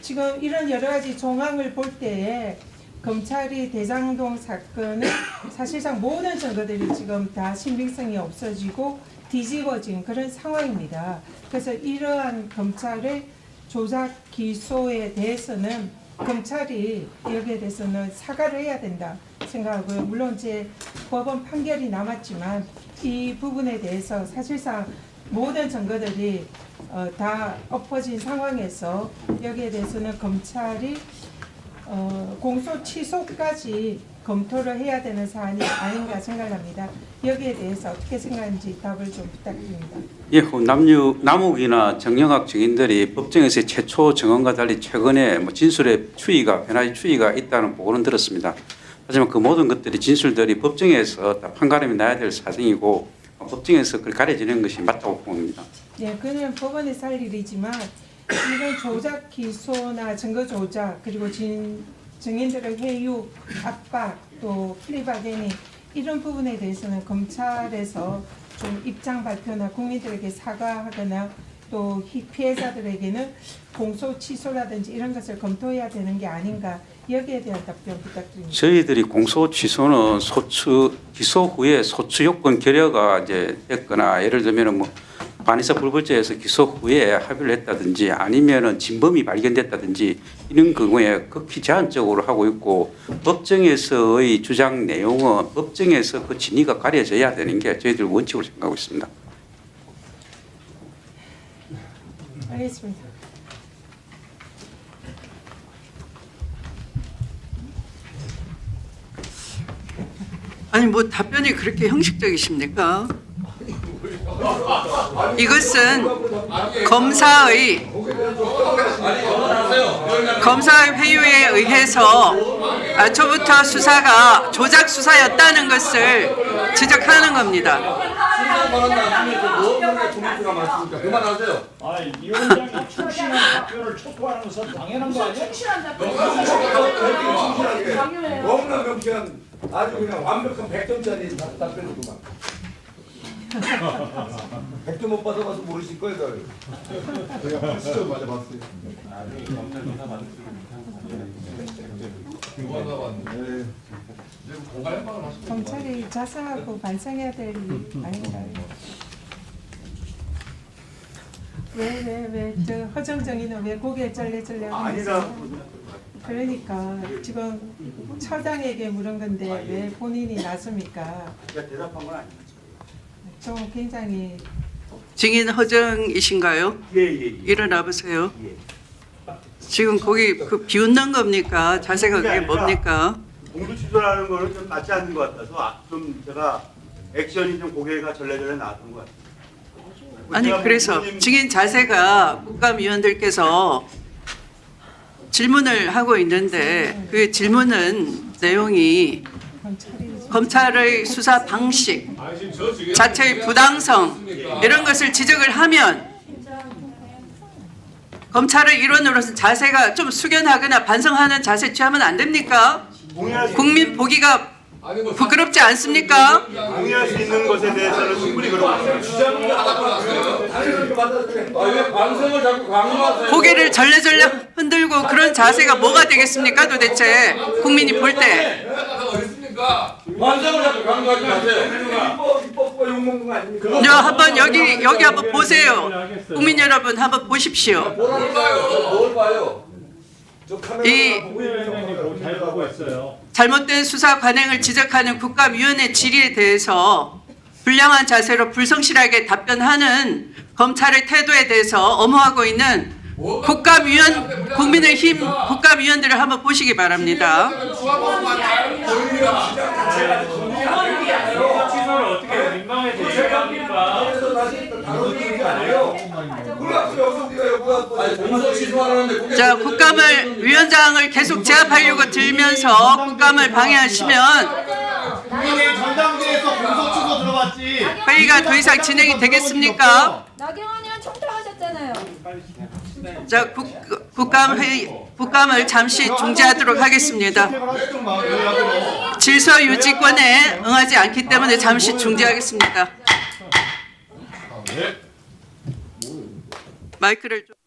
지금 이런 여러 가지 정황을 볼 때에 검찰이 대장동 사건은 사실상 모든 증거들이 지금 다 신빙성이 없어지고 뒤집어진 그런 상황입니다. 그래서 이러한 검찰의 조작 기소에 대해서는 검찰이 여기에 대해서는 사과를 해야 된다 생각하고요. 물론 이제 법원 판결이 남았지만 이 부분에 대해서 사실상 모든 증거들이 다 엎어진 상황에서 여기에 대해서는 검찰이 공소 취소까지 검토를 해야 되는 사안이 아닌가 생각합니다. 여기에 대해서 어떻게 생각하는지 답을 좀 부탁드립니다. 예, 남욱이나 정영학 증인들이 법정에서 최초 증언과 달리 최근에 진술의 추이가 변화의 추이가 있다는 보고는 들었습니다. 하지만 그 모든 것들이 진술들이 법정에서 다 판가름이 나야 될 사정이고 법정에서 그걸 가려지는 것이 맞다고 봅니다. 네, 그는 법원에서 할 일이지만 이런 조작 기소나 증거 조작 그리고 증인들의 회유, 압박 또 플리바게닝 이런 부분에 대해서는 검찰에서 좀 입장 발표나 국민들에게 사과하거나 또 피해자들에게는 공소 취소라든지 이런 것을 검토해야 되는 게 아닌가 여기에 대한 답변 부탁드립니다. 저희들이 공소 취소는 기소 후에 소추 요건 결여가 이제 됐거나 예를 들면 반의사 불벌죄에서 기소 후에 합의를 했다든지 아니면은 진범이 발견됐다든지 이런 경우에 극히 제한적으로 하고 있고 법정에서의 주장 내용은 법정에서 그 진위가 가려져야 되는 게 저희들 원칙으로 생각하고 있습니다. 알겠습니다. 아니 뭐 답변이 그렇게 형식적이십니까? 이것은 검사의 회유에 의해서 초부터 수사가 조작 수사였다는 것을 지적하는 겁니다. 그만하세요. 이 원장이 출신한 답변을 촉구하는 것은 당연한 거 아니에요? 너무나 명쾌한 아주 그냥 완벽한 100점짜리 답변이구만. 100점 못 받아봐서 모르실 거예요. 제가 80점 맞아봤어요. 검찰이 자성하고 반성해야 될 일 아닌가요? 왜 저 허정정이는 왜 고개 절레절레 하면서 그러니까 지금 처장에게 물은 건데 왜 본인이 나섭니까? 대답한 건 아니죠. 좀 굉장히 증인 허정이신가요? 예. 일어나 보세요. 지금 거기 그 비웃는 겁니까? 자세가 그게 뭡니까? 공소 취소라는 거는 좀 맞지 않는 것 같아서 좀 제가 액션이 좀 고개가 절레절레 나왔던 것 같아요. 아니 그래서 증인 자세가 국감위원들께서 질문을 하고 있는데 그 질문은 내용이 검찰의 수사 방식 자체의 부당성 이런 것을 지적을 하면 검찰의 일원으로서 자세가 좀 숙연하거나 반성하는 자세 취하면 안 됩니까? 국민 보기가 부끄럽지 않습니까? 동의할 수 있는 것에 대해서는 충분히 그렇습니다. 왜 반성을 자꾸 강요하세요? 고개를 절레절레 흔들고 그런 자세가 뭐가 되겠습니까 도대체 국민이 볼 때. 반성을 자꾸 강요하지 마세요. 입법과 욕먹는 거 아닙니까? 한번 여기 한번 보세요. 국민 여러분 한번 보십시오. 뭘 봐요? 이 잘못된 수사 관행을 지적하는 국감위원회 질의에 대해서 불량한 자세로 불성실하게 답변하는 검찰의 태도에 대해서 엄호하고 있는 국민의힘 국감위원들을 한번 보시기 바랍니다. 자, 국감을 위원장을 계속 제압하려고 들면서 국감을 방해하시면 회의가 더 이상 진행이 되겠습니까? 나경원 의원 청탁하셨잖아요. 자, 국감을 잠시 중지하도록 하겠습니다. 질서 유지권에 응하지 않기 때문에 잠시 중지하겠습니다. 마이크를 좀.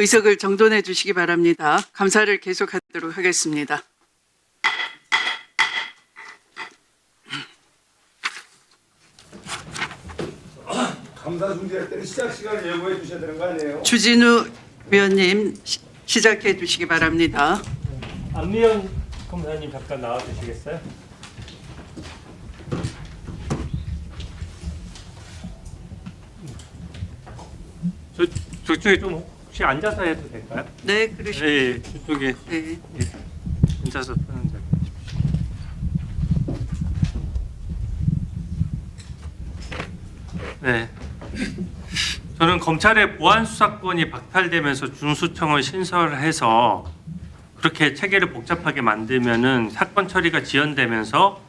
의석을 정돈해 주시기 바랍니다. 감사를 계속하도록 하겠습니다. 감사 중지할 때는 시작 시간을 예고해 주셔야 되는 거 아니에요? 주진우 위원님 시작해 주시기 바랍니다. 안미연 검사님 잠깐 나와 주시겠어요? 저쪽에 좀 혹시 앉아서 해도 될까요? 네, 그러시죠. 네, 저쪽에 네. 앉아서 하는 데. 네. 저는 검찰의 보안 수사권이 박탈되면서 준수청을 신설해서 그렇게 체계를 복잡하게 만들면은 사건 처리가 지연되면서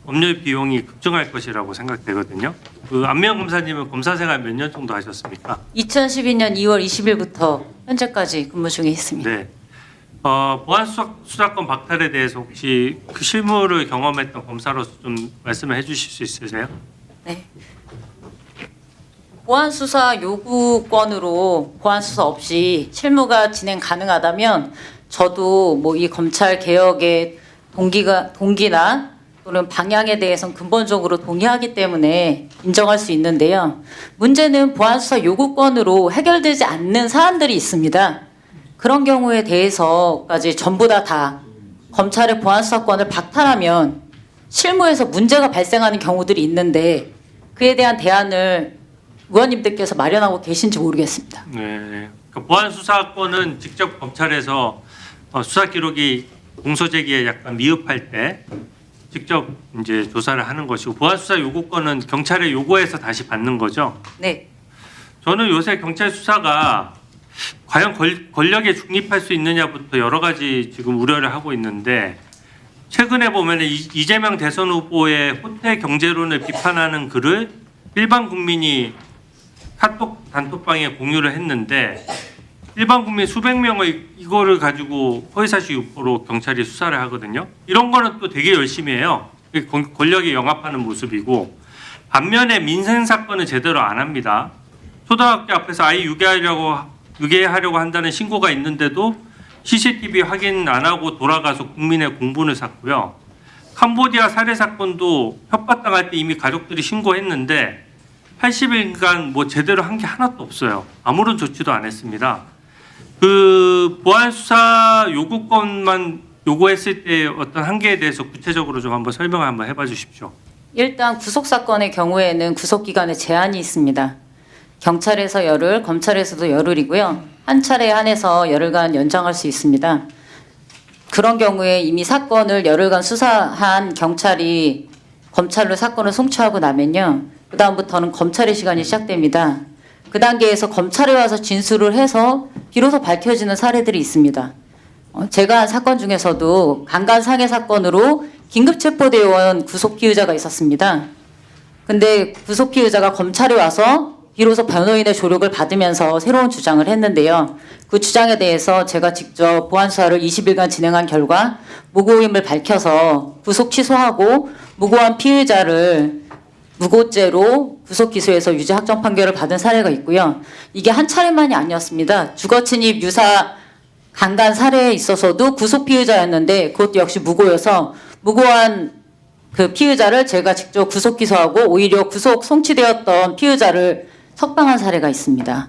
법률 비용이 급증할 것이라고 생각되거든요. 그 안미영 검사님은 검사 생활 몇 년 정도 하셨습니까? 2012년 2월 20일부터 현재까지 근무 중에 있습니다. 네. 보안 수사권 박탈에 대해서 혹시 그 실무를 경험했던 검사로서 좀 말씀을 해주실 수 있으세요? 네. 보안 수사 요구권으로 보안 수사 없이 실무가 진행 가능하다면 저도 뭐 이 검찰 개혁의 동기나 또는 방향에 대해서는 근본적으로 동의하기 때문에 인정할 수 있는데요. 문제는 보안 수사 요구권으로 해결되지 않는 사안들이 있습니다. 그런 경우에 대해서까지 전부 다 검찰의 보안 수사권을 박탈하면 실무에서 문제가 발생하는 경우들이 있는데 그에 대한 대안을 의원님들께서 마련하고 계신지 모르겠습니다. 네. 그 보안 수사권은 직접 검찰에서 수사 기록이 공소 제기에 약간 미흡할 때 직접 이제 조사를 하는 것이고 보안 수사 요구권은 경찰의 요구에서 다시 받는 거죠. 네. 저는 요새 경찰 수사가 과연 권력에 중립할 수 있느냐부터 여러 가지 지금 우려를 하고 있는데 최근에 보면 이재명 대선 후보의 호태 경제론을 비판하는 글을 일반 국민이 카톡 단톡방에 공유를 했는데 일반 국민 수백 명의 이거를 가지고 허위사실 유포로 경찰이 수사를 하거든요. 이런 거는 또 되게 열심히 해요. 권력에 영합하는 모습이고 반면에 민생 사건은 제대로 안 합니다. 초등학교 앞에서 아이 유괴하려고 한다는 신고가 있는데도 CCTV 확인 안 하고 돌아가서 국민의 공분을 샀고요. 캄보디아 살해 사건도 협박당할 때 이미 가족들이 신고했는데 80일간 뭐 제대로 한 게 하나도 없어요. 아무런 조치도 안 했습니다. 그 보안 수사 요구권만 요구했을 때 어떤 한계에 대해서 구체적으로 좀 한번 설명을 한번 해봐 주십시오. 일단 구속 사건의 경우에는 구속 기간에 제한이 있습니다. 경찰에서 열흘, 검찰에서도 열흘이고요. 한 차례에 한해서 열흘간 연장할 수 있습니다. 그런 경우에 이미 사건을 열흘간 수사한 경찰이 검찰로 사건을 송치하고 나면요. 그 다음부터는 검찰의 시간이 시작됩니다. 그 단계에서 검찰에 와서 진술을 해서 비로소 밝혀지는 사례들이 있습니다. 제가 한 사건 중에서도 강간 상해 사건으로 긴급 체포되어 온 구속 피의자가 있었습니다. 근데 구속 피의자가 검찰에 와서 비로소 변호인의 조력을 받으면서 새로운 주장을 했는데요. 그 주장에 대해서 제가 직접 보안 수사를 20일간 진행한 결과 무고임을 밝혀서 구속 취소하고 무고한 피의자를 무고죄로 구속 기소해서 유죄 확정 판결을 받은 사례가 있고요. 이게 한 차례만이 아니었습니다. 주거 침입 유사 강간 살해에 있어서도 구속 피의자였는데 그것도 역시 무고여서 무고한 그 피의자를 제가 직접 구속 기소하고 오히려 구속 송치되었던 피의자를 석방한 사례가 있습니다.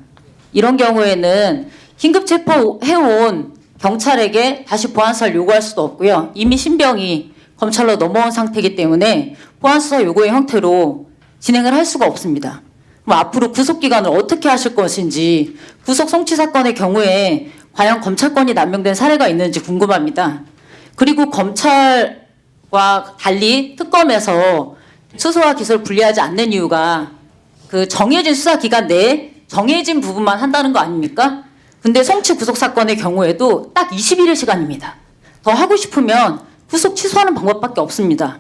이런 경우에는 긴급 체포해온 경찰에게 다시 보안수사를 요구할 수도 없고요. 이미 신병이 검찰로 넘어온 상태이기 때문에 보안수사 요구의 형태로 진행을 할 수가 없습니다. 그럼 앞으로 구속기간을 어떻게 하실 것인지 구속 송치 사건의 경우에 과연 검찰권이 남용된 사례가 있는지 궁금합니다. 그리고 검찰과 달리 특검에서 수사와 기소를 분리하지 않는 이유가 그 정해진 수사 기간 내에 정해진 부분만 한다는 거 아닙니까? 근데 송치 구속 사건의 경우에도 딱 21일 시간입니다. 더 하고 싶으면 구속 취소하는 방법밖에 없습니다.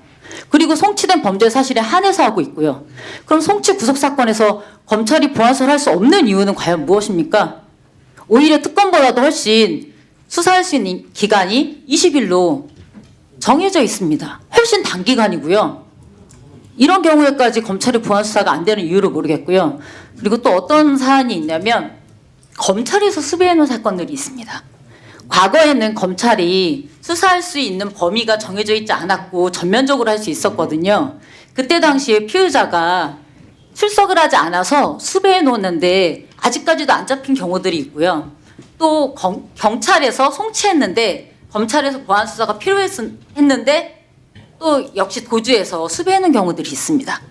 그리고 송치된 범죄 사실에 한해서 하고 있고요. 그럼 송치 구속 사건에서 검찰이 보안수사를 할 수 없는 이유는 과연 무엇입니까? 오히려 특검보다도 훨씬 수사할 수 있는 기간이 20일로 정해져 있습니다. 훨씬 단기간이고요. 이런 경우에까지 검찰이 보안수사가 안 되는 이유를 모르겠고요. 그리고 또 어떤 사안이 있냐면 검찰에서 수배해 놓은 사건들이 있습니다. 과거에는 검찰이 수사할 수 있는 범위가 정해져 있지 않았고 전면적으로 할 수 있었거든요. 그때 당시에 피의자가 출석을 하지 않아서 수배해 놓는데 아직까지도 안 잡힌 경우들이 있고요. 또 경찰에서 송치했는데 검찰에서 보안 수사가 필요했는데 또 역시 도주해서 수배해 놓은 경우들이 있습니다.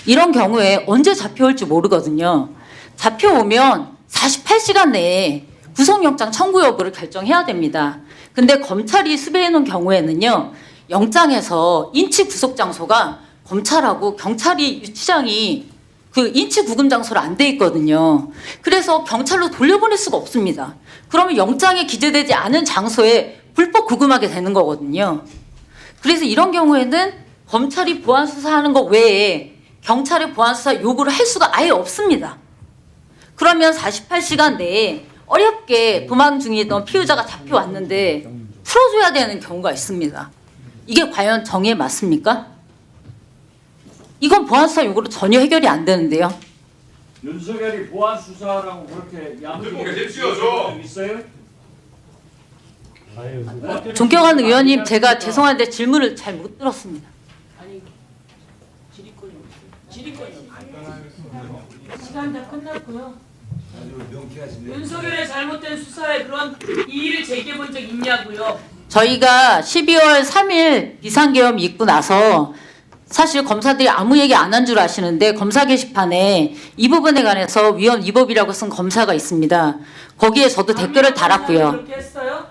이런 경우에 언제 잡혀올지 모르거든요. 잡혀오면 48시간 내에 구속영장 청구 여부를 결정해야 됩니다. 근데 검찰이 수배해 놓은 경우에는요, 영장에서 인치 구속 장소가 검찰하고 경찰이 유치장이 그 인치 구금 장소로 안 돼 있거든요. 그래서 경찰로 돌려보낼 수가 없습니다. 그러면 영장에 기재되지 않은 장소에 불법 구금하게 되는 거거든요. 그래서 이런 경우에는 검찰이 보안 수사하는 것 외에 경찰의 보안 수사 요구를 할 수가 아예 없습니다. 그러면 48시간 내에 어렵게 도망 중이던 피의자가 잡혀왔는데 풀어줘야 되는 경우가 있습니다. 이게 과연 정의에 맞습니까? 이건 보안수사 요구로 전혀 해결이 안 되는데요. 윤석열이 보안 수사라고 그렇게 양보게 있어요? 존경하는 의원님, 제가 죄송한데 질문을 잘 못 들었습니다. 시간 다 끝났고요. 윤석열의 잘못된 수사에 그런 이의를 제기해 본 적 있냐고요? 저희가 12월 3일 비상계엄 있고 나서 사실 검사들이 아무 얘기 안 한 줄 아시는데 검사 게시판에 이 부분에 관해서 위헌 위법이라고 쓴 검사가 있습니다. 거기에 저도 댓글을 달았고요. 그렇게 했어요?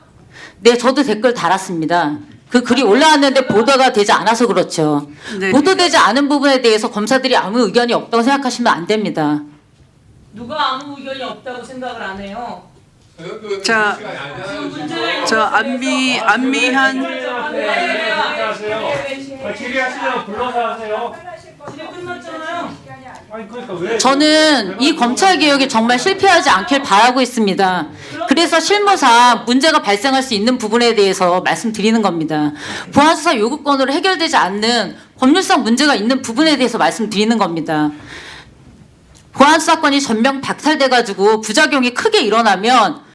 네, 저도 댓글 달았습니다. 그 글이 올라왔는데 보도가 되지 않아서 그렇죠. 네. 보도되지 않은 부분에 대해서 검사들이 아무 의견이 없다고 생각하시면 안 됩니다. 누가 아무 의견이 없다고 생각을 안 해요? 자, 안미한 질의하시면 불러서 하세요. 질의 끝났잖아요. 아니 그러니까 왜? 저는 이 검찰 개혁이 정말 실패하지 않길 바라고 있습니다. 그래서 실무상 문제가 발생할 수 있는 부분에 대해서 말씀드리는 겁니다. 보안수사 요구권으로 해결되지 않는 법률상 문제가 있는 부분에 대해서 말씀드리는 겁니다. 보안수사권이 전면 박탈돼가지고 부작용이 크게 일어나면